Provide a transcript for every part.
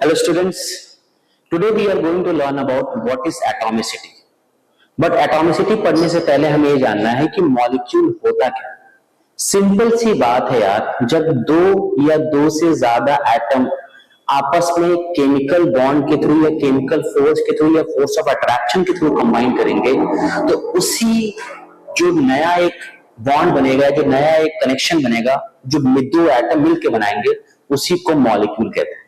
Hello students, today we are going to learn about what is atomicity. But atomicity पढ़ने से पहले हमें ये जानना है कि मॉलिक्यूल होता क्या। सिंपल सी बात है यार, जब दो या दो से ज्यादा एटम आपस में केमिकल बॉन्ड के थ्रू या केमिकल फोर्स के थ्रू या फोर्स ऑफ अट्रैक्शन के थ्रू कंबाइन करेंगे तो उसी जो नया एक बॉन्ड बनेगा, जो नया एक कनेक्शन बनेगा, जो दो एटम मिलकर बनाएंगे, उसी को मॉलिक्यूल कहते हैं।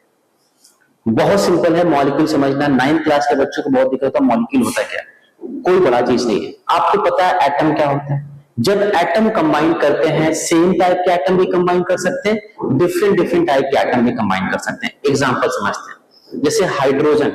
बहुत सिंपल है मॉलिक्यूल समझना। 9th क्लास के बच्चों को बहुत दिक्कत होता है मॉलिक्यूल होता क्या, कोई बड़ा चीज नहीं है। आपको पता है एटम क्या होता है। जब एटम कंबाइन करते हैं, सेम टाइप के एटम भी कंबाइन कर सकते हैं, डिफरेंट टाइप के एटम भी कंबाइन कर सकते हैं। एग्जांपल समझते हैं, जैसे हाइड्रोजन,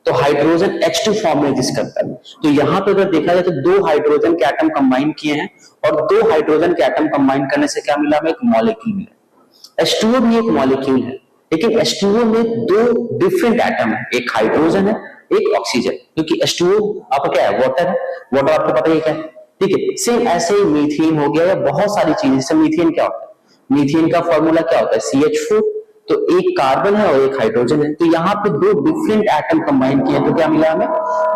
तो हाइड्रोजन H2 फॉर्म में एग्जिस्ट करता है। तो यहां पे अगर देखा जाए तो दो हाइड्रोजन के एटम कंबाइन किए हैं और दो हाइड्रोजन के एटम कंबाइन करने से क्या मिला, हमें एक मॉलिक्यूल मिला। H2O भी एक मॉलिक्यूल है, लेकिन H2O में दो डिफरेंट एटम है, एक हाइड्रोजन है, एक ऑक्सीजन, क्योंकि H2O आपका क्या है, वाटर है। वाटर आपको पता ही क्या है, ठीक है। सेम ऐसे ही मीथेन हो गया या बहुत सारी चीजें। जैसे मीथेन क्या होता है, मीथेन का फॉर्मूला क्या होता है, CH4, तो एक कार्बन है और एक हाइड्रोजन है। तो यहाँ पे दो डिफरेंट एटम कंबाइन किए तो क्या मिला हमें,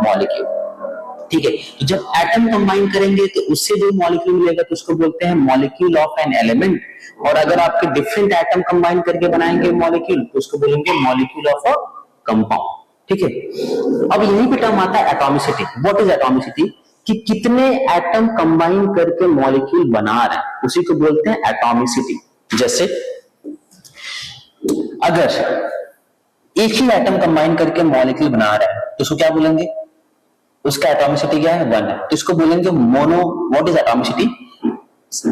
मॉलिक्यूल, ठीक है। तो जब एटम कंबाइन करेंगे तो उससे जो मॉलिक्यूल मिलेगा तो उसको बोलते हैं मॉलिक्यूल ऑफ एन एलिमेंट। और अगर आपके डिफरेंट एटम कंबाइन करके बनाएंगे मॉलिक्यूल तो उसको बोलेंगे मॉलिक्यूल ऑफ अ कंपाउंड, ठीक है। अब यही पे टर्म आता है एटॉमिसिटी। व्हाट इज एटॉमिसिटी, कि कितने एटम कंबाइन करके मॉलिक्यूल बना रहे हैं, उसी को बोलते हैं एटॉमिसिटी। जैसे अगर एक ही एटम कंबाइन करके मॉलिक्यूल बना रहा है तो उसको क्या बोलेंगे, उसका एटॉमिसिटी क्या है, 1 है, तो इसको बोलेंगे मोनो। व्हाट इज एटॉमिसिटी,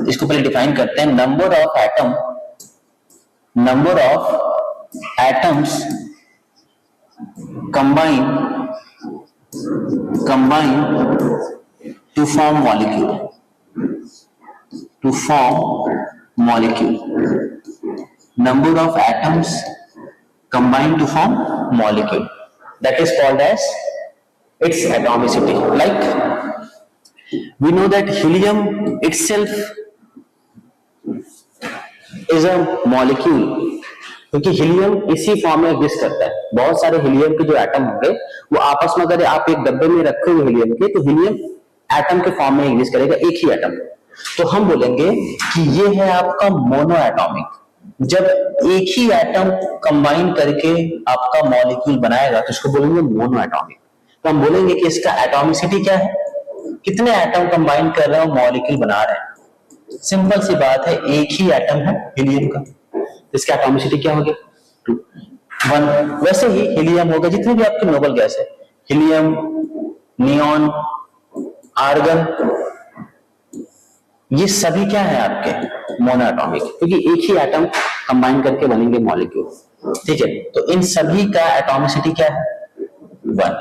इसको पहले डिफाइन करते हैं। Number of atoms combine to form molecule, number of atoms combine to form molecule, that is called as its atomicity. Like we know that helium itself is a molecule, क्योंकि helium इसी form में exist करता है। बहुत सारे helium के जो atom होंगे वो आपस में, अगर आप एक डब्बे में रखे हुए हीलियम के, तो हीलियम एटम के फॉर्म में एग्जिस्ट करेगा, एक ही एटम। तो हम बोलेंगे कि ये है आपका मोनो एटॉमिक। जब एक ही एटम कंबाइन करके आपका मॉलिक्यूल बनाएगा तो उसको बोलेंगे मोनो एटॉमिक। तो हम बोलेंगे कि इसका एटॉमिसिटी क्या है, कितने एटम कंबाइन कर रहे हो मॉलिक्यूल बना रहे हैं। सिंपल सी बात है, एक ही एटम है हीलियम का, तो इसका एटॉमिसिटी क्या हो गया, 1। वैसे ही हीलियम होगा, जितने भी आपके नोबल गैस है, हीलियम, नियॉन, आर्गन, ये सभी क्या है आपके मोनोएटॉमिक, क्योंकि एक ही एटम कंबाइन करके बनेंगे मॉलिक्यूल, ठीक है। तो इन सभी का एटॉमिसिटी क्या है, 1।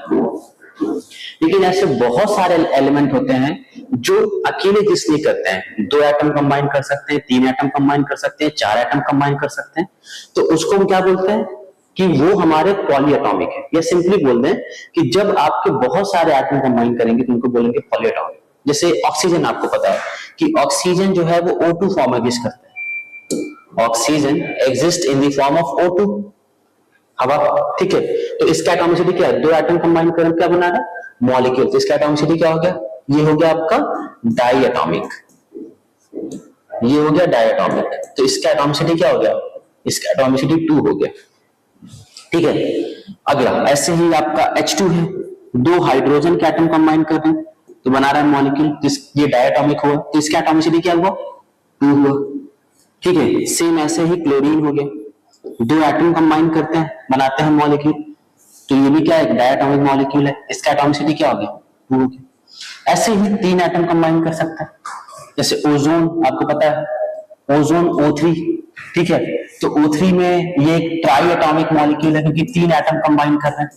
लेकिन ऐसे बहुत सारे एलिमेंट होते हैं जो अकेले एग्जिस्ट नहीं करते हैं। 2 एटम कंबाइन कर सकते हैं, 3 एटम कंबाइन कर सकते हैं, 4 एटम कंबाइन कर सकते हैं। तो उसको हम क्या बोलते हैं कि वो हमारे पॉलीएटॉमिक है। या सिंपली बोल दें कि जब आपके बहुत सारे एटम कंबाइन करेंगे तो उनको बोलेंगे पॉलीएटॉमिक। जैसे ऑक्सीजन, आपको पता है कि ऑक्सीजन जो है वो O2 फॉर्म में एग्जिस्ट करता है। Oxygen exist in the form of O2, हवा, ठीक है। तो इसका एटॉमिसिटी क्या है, 2 एटम कंबाइन करके क्या बना रहा है, मॉलिक्यूल। तो इसका एटॉमिसिटी क्या हो गया, ये हो गया आपका डाइएटॉमिक, ये हो गया डाइएटॉमिक। तो इसका एटॉमिसिटी क्या हो गया, इसका एटॉमिसिटी 2 हो गया, ठीक है। अगला ऐसे ही आपका H2 है, 2 हाइड्रोजन के एटम कंबाइन कर रहे हैं तो बना रहा है मॉलिक्यूल, ये डायटोमिक हुआ, तो इसका एटॉमिसिटी क्या हुआ, 2 हुआ, ठीक है। सेम ऐसे ही क्लोरीन हो गया, 2 एटम कंबाइन करते हैं बनाते हैं मॉलिक्यूल, तो ये भी क्या है, डायटोमिक मॉलिक्यूल है, इसका एटॉमिसिटी क्या हो गया, 2 हो गया। ऐसे ही 3 एटम कंबाइन कर सकता है, जैसे ओजोन, आपको पता है ओजोन O3, ठीक है। तो O3 में ये एक ट्राई एटॉमिक मॉलिक्यूल है, क्योंकि 3 एटम कंबाइन कर रहे हैं,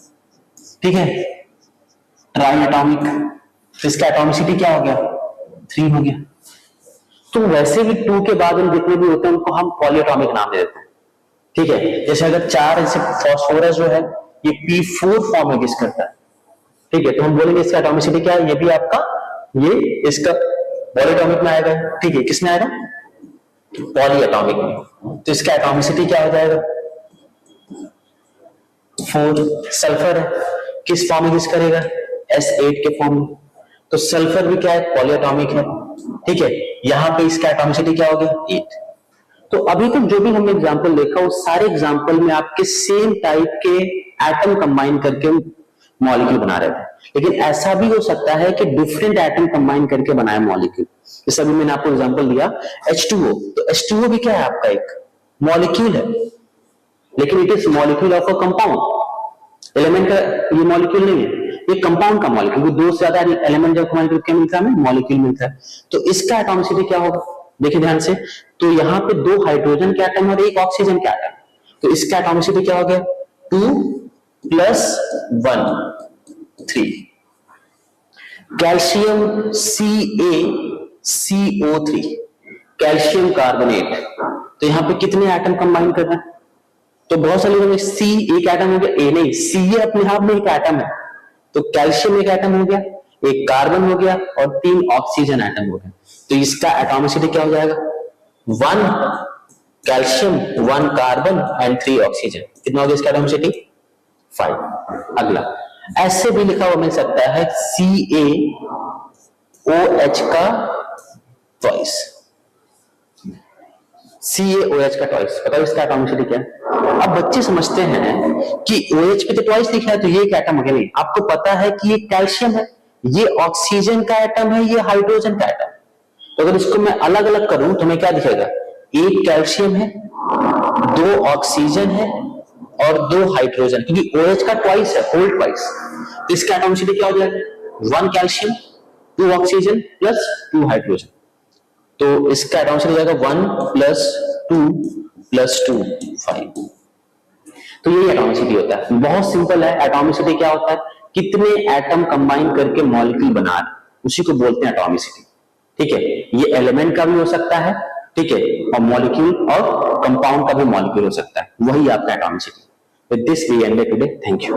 ठीक है, ट्राई एटॉमिक। तो इसका एटॉमिसिटी क्या हो गया, 3 हो गया। तो वैसे भी 2 के बाद हम जितने भी होते हैं उनको हम पॉलीएटॉमिक नाम दे देते हैं, ठीक है। जैसे अगर 4, जैसे फास्फोरस जो है ये P4 फॉर्म में एग्जिस्ट करता है, ठीक है। तो हम बोलेंगे इसका एटॉमिसिटी क्या है, ये भी आपका, ये इसका पॉलीएटॉमिक में आएगा, ठीक है। किसमें आएगा, पॉलीएटॉमिक में। तो इसका एटॉमिसिटी क्या हो जाएगा, 4 सल्फर है, किस फॉर्म में यूज करेगा, S8 के फॉर्म में। तो सल्फर भी क्या है, पॉलीएटॉमिक है, ठीक है। यहां पे इसका एटॉमिसिटी क्या हो गया, 8। तो अभी तक जो भी हमने एग्जांपल देखा उस सारे एग्जांपल में आपके सेम टाइप के एटम कंबाइन करके मॉलिक्यूल बना रहे थे, लेकिन ऐसा भी हो सकता है कि डिफरेंट एटम कंबाइन करके बनाए मॉलिक्यूल। जैसे अभी मैंने आपको एग्जांपल दिया H2O, तो H2O भी क्या है आपका एक मॉलिक्यूल है, लेकिन it is molecule of a compound. Element का ये मॉलिक्यूल नहीं है, ये कंपाउंड का मॉलिक्यूल, दो से ज्यादा एलिमेंट जब कंबाइन करके मिलता है हमें मॉलिक्यूल मिलता है। तो इसका एटॉमिसिटी क्या होगा, देखिए ध्यान से, तो यहाँ पे 2 हाइड्रोजन के एटम और 1 ऑक्सीजन के एटम, तो इसका एटॉमिसिटी क्या हो गया, 2 + 1 3। कैल्शियम CaCO3, कैल्शियम कार्बोनेट, तो यहाँ पे कितने एटम कंबाइन कर रहे हैं, तो बहुत सारे लोग C एक एटम हो गया, A नहीं, Ca अपने आप में एक एटम है, तो कैल्शियम एक एटम हो गया, एक कार्बन हो गया और 3 ऑक्सीजन एटम हो गया। तो इसका एटॉमिसिटी क्या हो जाएगा, 1 कैल्शियम 1 कार्बन एंड 3 ऑक्सीजन, कितना हो गया इसका एटॉमिसिटी, 5। अगला ऐसे भी लिखा हुआ मिल सकता है CaOH का ट्वाइस, CaOH का ट्वाइस, बताओ इसका एटॉमिसिटी क्या है। अब बच्चे समझते हैं कि OH पे तो ट्वाइस लिखा है तो ये एक एटम हो गया, नहीं, आपको पता है कि ये कैल्शियम है, ये ऑक्सीजन का एटम है, ये हाइड्रोजन का एटम। तो अगर इसको मैं अलग अलग करूं तो मैं क्या दिखेगा, एक कैल्शियम है, 2 ऑक्सीजन है और 2 हाइड्रोजन, क्योंकि OH का ट्वाइस है, होल ट्वाइस। तो इसका एटॉमिसिटी क्या हो जाएगा, 1 कैल्शियम 2 ऑक्सीजन प्लस 2 हाइड्रोजन। तो इसका एटॉमिसिटी हो जाएगा 1 + 2 + 2 5। तो ये एटॉमिसिटी होता है, बहुत सिंपल है। एटॉमिसिटी क्या होता है, कितने एटम कंबाइन करके मॉलिक्यूल बना रहे, उसी को बोलते हैं एटॉमिसिटी, ठीक है। ये एलिमेंट का भी हो सकता है, ठीक है, और मॉलिक्यूल और कंपाउंड का भी मॉलिक्यूल हो सकता है, वही आपका atomicity. With this we end today, thank you.